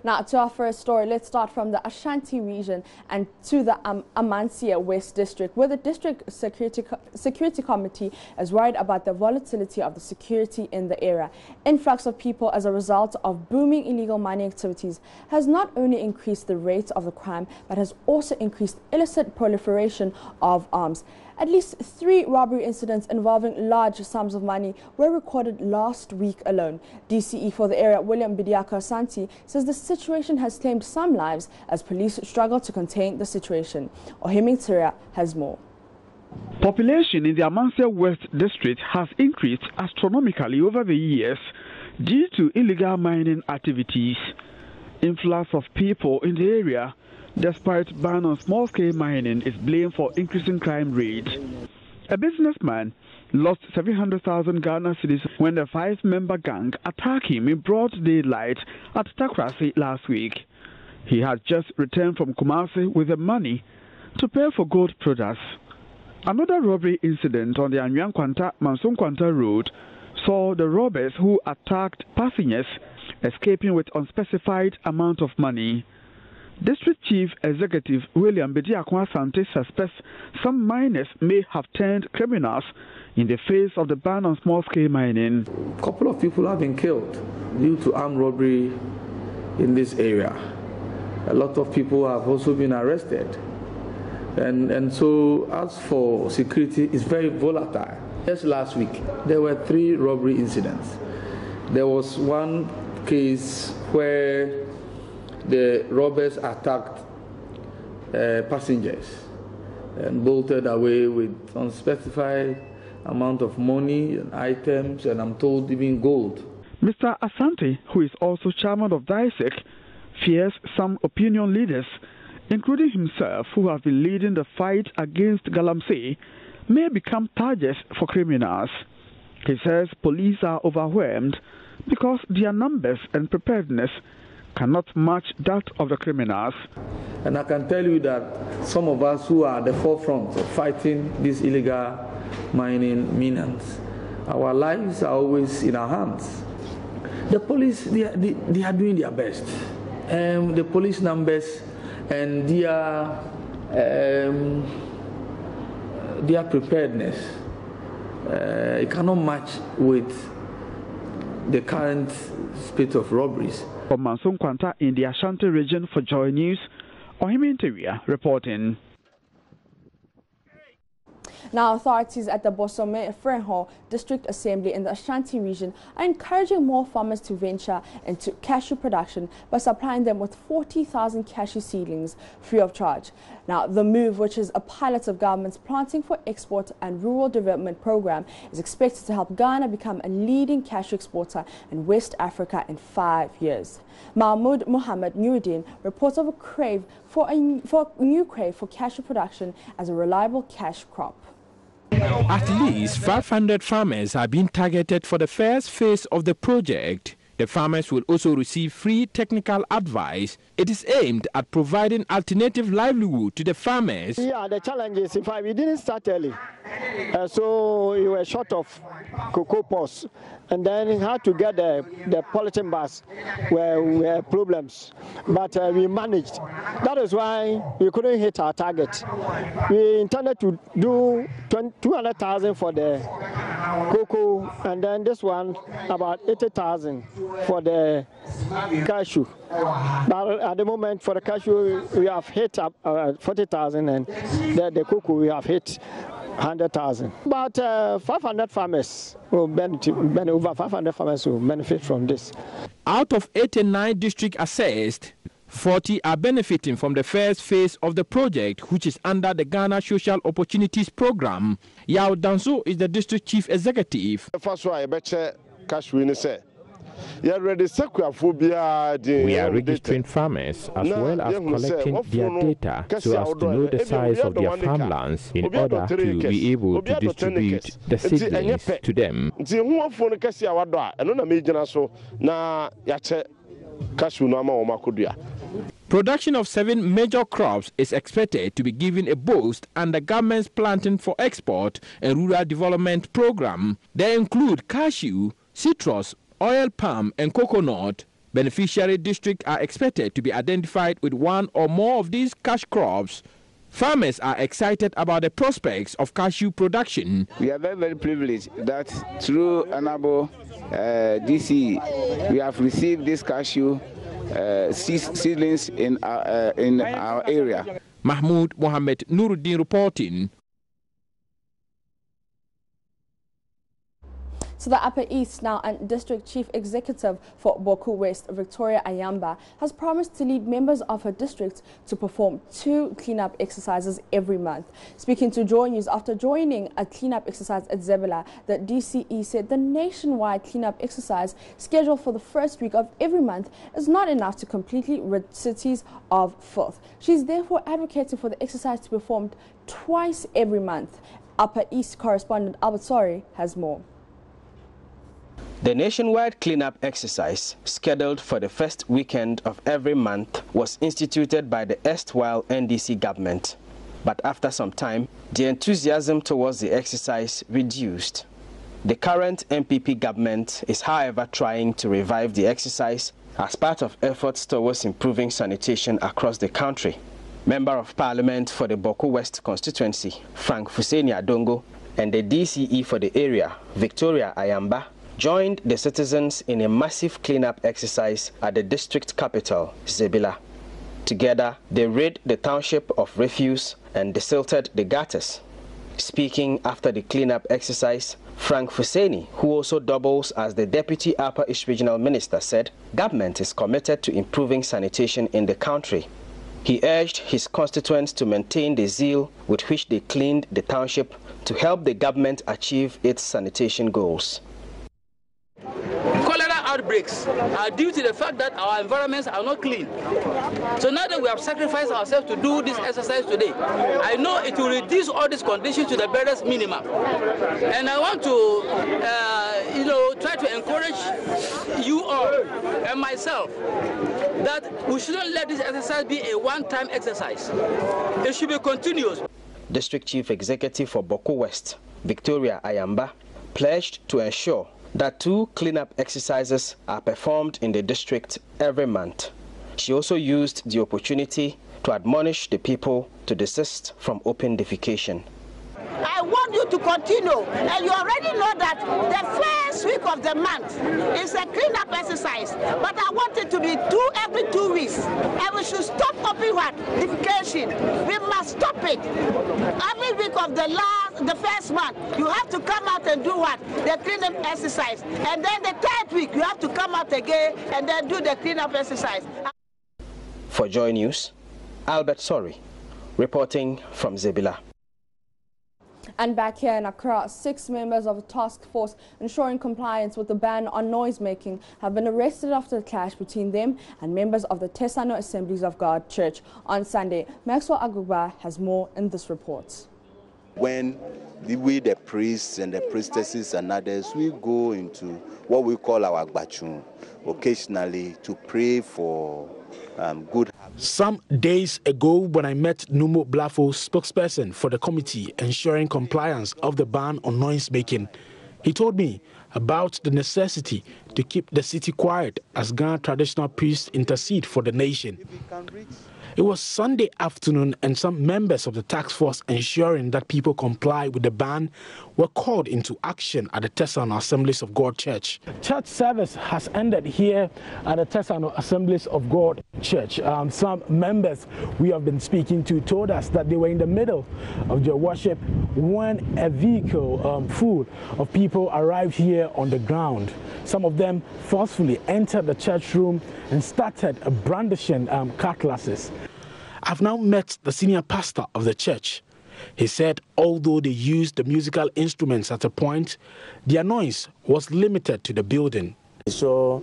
Now, to our first story, let's start from the Ashanti region and to the Amansie West District, where the District Security Committee is worried about the volatility of the security in the area. Influx of people as a result of booming illegal mining activities has not only increased the rate of the crime, but has also increased illicit proliferation of arms. At least 3 robbery incidents involving large sums of money were recorded last week alone. DCE for the area, William Bidiako Asante, says the situation has claimed some lives as police struggle to contain the situation. Ohiming Tiria has more. Population in the Amansie West District has increased astronomically over the years due to illegal mining activities. Influx of people in the area, despite ban on small-scale mining, is blamed for increasing crime rate. A businessman lost 700,000 Ghana cedis when a 5-member gang attacked him in broad daylight at Takrasi last week. He had just returned from Kumasi with the money to pay for gold products. Another robbery incident on the Anyuan-Kwanta-Manson-Kwanta road saw the robbers who attacked passengers escaping with unspecified amount of money. District Chief Executive William Bidiako Asante suspects some miners may have turned criminals in the face of the ban on small-scale mining. A couple of people have been killed due to armed robbery in this area. A lot of people have also been arrested. And so as for security, it's very volatile. Just last week, there were 3 robbery incidents. There was one case where the robbers attacked passengers and bolted away with unspecified amount of money and items, and I'm told even gold. Mr. Asante, who is also chairman of DISEC, fears some opinion leaders, including himself, who have been leading the fight against Galamsey, may become targets for criminals. He says police are overwhelmed because their numbers and preparedness cannot match that of the criminals. And I can tell you that some of us who are at the forefront of fighting these illegal mining menace, our lives are always in our hands. The police, they are doing their best. The police numbers and their preparedness, it cannot match with the current spate of robberies. From Manson-Kwanta in the Ashanti region for JoyNews, Ohiming Tiria reporting. Now, authorities at the Bosome Frenho District Assembly in the Ashanti region are encouraging more farmers to venture into cashew production by supplying them with 40,000 cashew seedlings free of charge. Now, the move, which is a pilot of government's Planting for Export and Rural Development program, is expected to help Ghana become a leading cashew exporter in West Africa in 5 years. Mahmoud Mohammed Nuruddin reports of a crave for a new crave for cashew production as a reliable cash crop. At least 500 farmers are being targeted for the first phase of the project. The farmers will also receive free technical advice. It is aimed at providing alternative livelihood to the farmers. Yeah, the challenge is we didn't start early. So we were short of cocoa pods. And then we had to get the polythene bags where we had problems. But we managed. That is why we couldn't hit our target. We intended to do 200,000 for the cocoa, and then this one about 80,000 for the cashew. But at the moment for the cashew we have hit up 40,000, and the cocoa we have hit 100,000. But 500 farmers will benefit. Over 500 farmers will benefit from this. Out of 89 districts assessed, 40 are benefiting from the first phase of the project, which is under the Ghana Social Opportunities Program. Yao Danso is the district chief executive. We are registering farmers as well as collecting their data so as to know the size of their farmlands in order to be able to distribute the seedlings to them. Production of 7 major crops is expected to be given a boost under government's Planting for Export and Rural Development program. They include cashew, citrus, oil palm and coconut. Beneficiary districts are expected to be identified with one or more of these cash crops. Farmers are excited about the prospects of cashew production. We are very, very privileged that through Honorable DC, we have received this cashew seedlings in our area. Mahmoud Mohammed Nuruddin reporting. So the Upper East now and District Chief Executive for Boku West, Victoria Ayamba, has promised to lead members of her district to perform 2 cleanup exercises every month. Speaking to JoyNews after joining a cleanup exercise at Zebula, the DCE said the nationwide cleanup exercise scheduled for the first week of every month is not enough to completely rid cities of filth. She's therefore advocating for the exercise to be performed twice every month. Upper East correspondent Albert Sori has more. The nationwide cleanup exercise, scheduled for the first weekend of every month, was instituted by the erstwhile NDC government. But after some time, the enthusiasm towards the exercise reduced. The current MPP government is, however, trying to revive the exercise as part of efforts towards improving sanitation across the country. Member of Parliament for the Boku West constituency, Frank Fuseni Adongo, and the DCE for the area, Victoria Ayamba, joined the citizens in a massive cleanup exercise at the district capital, Zebula. Together, they rid the township of refuse and desilted the gutters. Speaking after the cleanup exercise, Frank Fuseni, who also doubles as the Deputy Upper East Regional Minister, said government is committed to improving sanitation in the country. He urged his constituents to maintain the zeal with which they cleaned the township to help the government achieve its sanitation goals. Cholera outbreaks are due to the fact that our environments are not clean. So now that we have sacrificed ourselves to do this exercise today, I know it will reduce all these conditions to the barest minimum. And I want to, try to encourage you all and myself that we shouldn't let this exercise be a one-time exercise. It should be continuous. District Chief Executive for Boku West, Victoria Ayamba, pledged to ensure that 2 cleanup exercises are performed in the district every month. She also used the opportunity to admonish the people to desist from open defecation. I want you to continue, and you already know that the first week of the month is a cleanup exercise, but I want it to be every 2 weeks, and we should stop open defecation. We must stop it. Every week of the first month, you have to come out and do what? The cleanup exercise, and then the 3rd week, you have to come out again and then do the cleanup exercise. For JoyNews, Albert Sori, reporting from Zebula. And back here in Accra, 6 members of a task force ensuring compliance with the ban on noise-making have been arrested after a clash between them and members of the Tesano Assemblies of God Church on Sunday. Maxwell Agugba has more in this report. When we, the priests and the priestesses and others, we go into what we call our gbachun occasionally to pray for good. Some days ago, when I met Numo Blafo, spokesperson for the committee ensuring compliance of the ban on noise making, he told me about the necessity to keep the city quiet as Ghana traditional priests intercede for the nation. It was Sunday afternoon, and some members of the task force ensuring that people comply with the ban were called into action at the Tesano Assemblies of God Church. Church service has ended here at the Tesano Assemblies of God Church. Some members we have been speaking to told us that they were in the middle of their worship when a vehicle full of people arrived here on the ground. Some of them forcefully entered the church room and started brandishing cutlasses. I've now met the senior pastor of the church. He said although they used the musical instruments at a point, their noise was limited to the building. I saw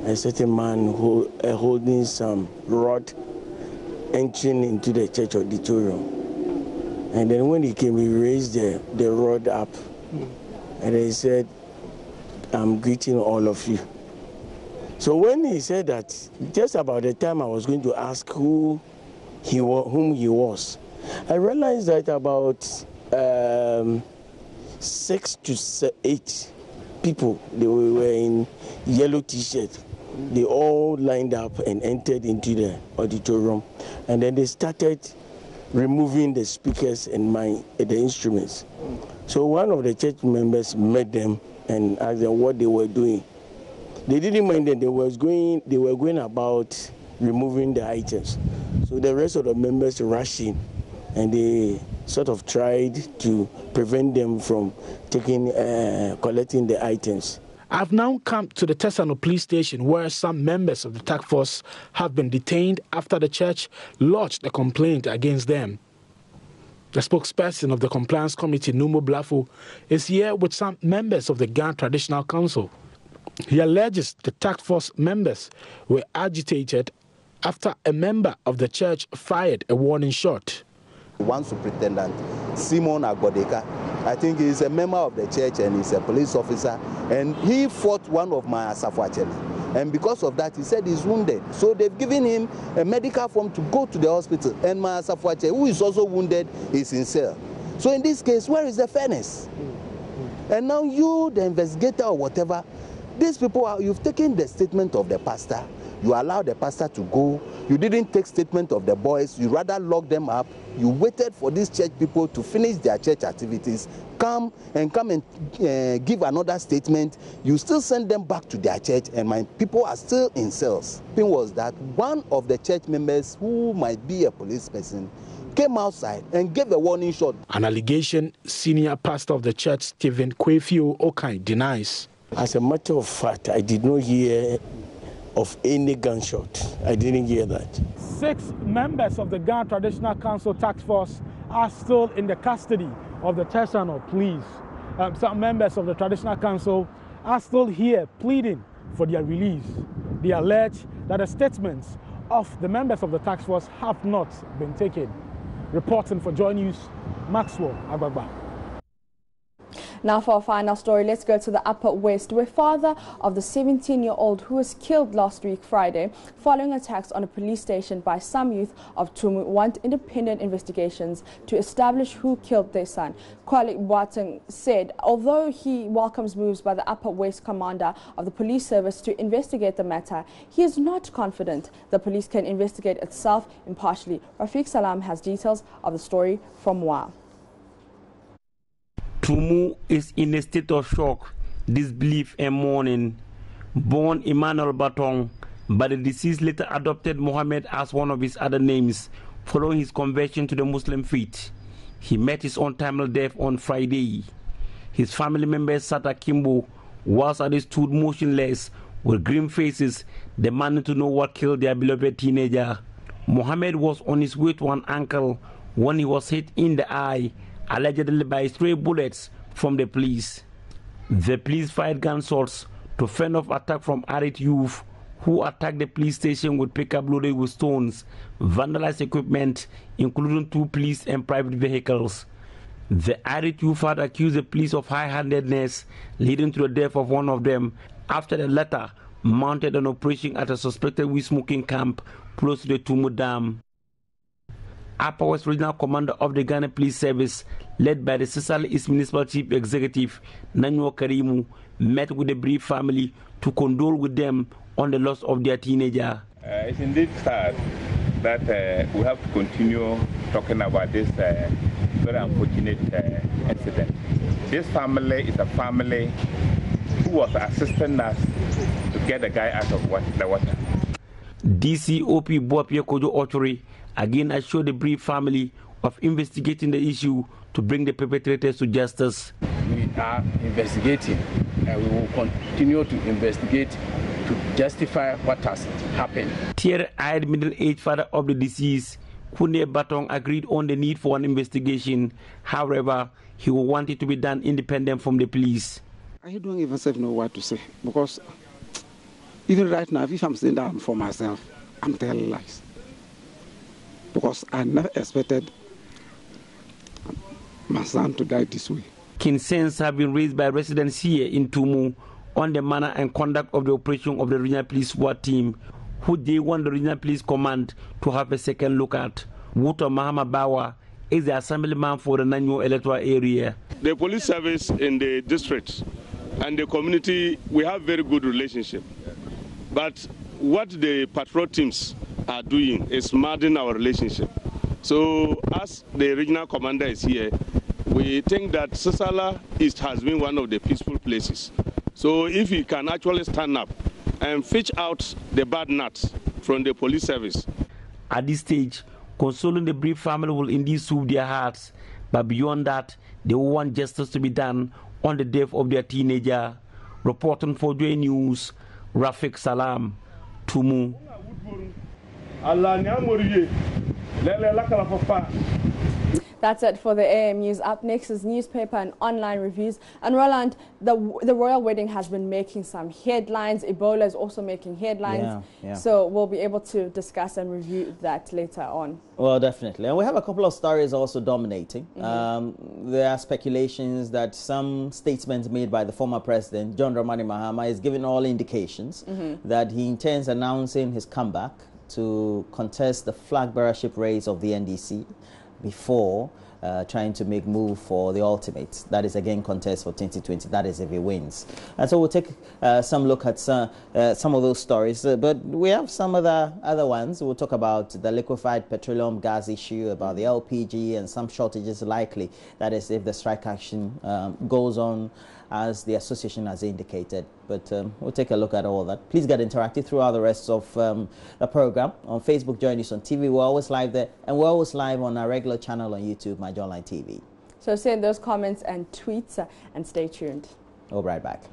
a certain man holding some rod entering into the church auditorium. And then when he came, he raised the rod up. And he said, "I'm greeting all of you." So when he said that, just about the time I was going to ask whom he was, I realized that about 6 to 8 people, they were in yellow t-shirts they all lined up and entered into the auditorium, and then they started removing the speakers and the instruments. So one of the church members met them and asked them what they were doing. They didn't mind them. They were going about removing the items. So the rest of the members rushed in, and they sort of tried to prevent them from collecting the items. I've now come to the Tesano police station where some members of the task force have been detained after the church lodged a complaint against them. The spokesperson of the compliance committee, Numo Blafo, is here with some members of the Ghana Traditional Council. He alleges the task force members were agitated after a member of the church fired a warning shot. One superintendent, Simon Agodeka, I think he's a member of the church and he's a police officer, and he fought one of my Asafuacheli. And because of that, he said he's wounded. So they've given him a medical form to go to the hospital, and my Asafuacheli, who is also wounded, is in cell. So in this case, where is the fairness? And now you, the investigator or whatever, these people, you've taken the statement of the pastor, you allowed the pastor to go, you didn't take statement of the boys, you rather locked them up, you waited for these church people to finish their church activities, come and give another statement, you still send them back to their church, and my people are still in cells. The thing was that one of the church members, who might be a police person, came outside and gave a warning shot. An allegation senior pastor of the church, Stephen Kwefio Okai, denies. As a matter of fact, I did not hear of any gunshot. I didn't hear that. 6 members of the Ghana Traditional Council task force are still in the custody of the Tesano police. Some members of the Traditional Council are still here pleading for their release. They allege that the statements of the members of the task force have not been taken. Reporting for JoyNews, Maxwell Agbagba. Now for our final story, let's go to the Upper West, where father of the 17-year-old who was killed last week Friday following attacks on a police station by some youth of TUMU want independent investigations to establish who killed their son. Kwali Boateng said although he welcomes moves by the Upper West commander of the police service to investigate the matter, he is not confident the police can investigate itself impartially. Rafiq Salam has details of the story from Wa. TUMU is in a state of shock, disbelief and mourning. Born Emmanuel Batong, but the deceased later adopted Mohammed as one of his other names following his conversion to the Muslim faith. He met his untimely death on Friday. His family members sat akimbo whilst others stood motionless with grim faces, demanding to know what killed their beloved teenager. Mohammed was on his way to an uncle when he was hit in the eye, allegedly by stray bullets from the police. The police fired gunshots to fend off attack from armed youth who attacked the police station with pickup loaded with stones, vandalized equipment, including 2 police and private vehicles. The armed youth had accused the police of high-handedness, leading to the death of one of them after the latter mounted an operation at a suspected weed smoking camp close to the TUMU Dam. Upper West Regional Commander of the Ghana Police Service, led by the Sisal East Municipal Chief Executive, Nanyo Karimu, met with the bereaved family to condole with them on the loss of their teenager. It's indeed sad that we have to continue talking about this very unfortunate incident. This family is a family who was assisting us to get the guy out of the water. DCOP Boapie Kojo Ochori again assured the bereaved family of investigating the issue to bring the perpetrators to justice. We are investigating and we will continue to investigate to justify what has happened. Tear-eyed middle-aged father of the deceased, Kunde Batong, agreed on the need for an investigation. However, he will want it to be done independent from the police. I don't even know what to say, because even right now, if I'm sitting down for myself, I'm telling lies. Because I never expected my son to die this way. Concerns have been raised by residents here in TUMU on the manner and conduct of the operation of the regional police SWAT team, who they want the regional police command to have a second look at. Wuto Mahama Bawa is the assemblyman for the Nanyo electoral area. The police service in the district and the community, we have very good relationship. But what the patrol teams are doing is maddening our relationship. So as the regional commander is here, we think that Sasala East has been one of the peaceful places. So if he can actually stand up and fish out the bad nuts from the police service. At this stage, consoling the bereaved family will indeed soothe their hearts, but beyond that, they will want justice to be done on the death of their teenager. Reporting for JoyNews, Rafik Salam, TUMU. That's it for the AM News. Up next is newspaper and online reviews. And Roland, the royal wedding has been making some headlines. Ebola is also making headlines. Yeah. So we'll be able to discuss and review that later on. Well, definitely. And we have a couple of stories also dominating. There are speculations that some statements made by the former president, John Dramani Mahama, is giving all indications that he intends announcing his comeback to contest the flag bearership race of the NDC before trying to make move for the ultimate. That is again contest for 2020. That is if he wins. And so we'll take some look at some of those stories. But we have some other ones. We'll talk about the liquefied petroleum gas issue, about the LPG and some shortages likely. That is if the strike action goes on as the association has indicated. But we'll take a look at all that. Please get interactive throughout the rest of the program. On Facebook, join us on TV. We're always live there. And we're always live on our regular channel on YouTube, My Online TV. So send those comments and tweets and stay tuned. We'll be right back.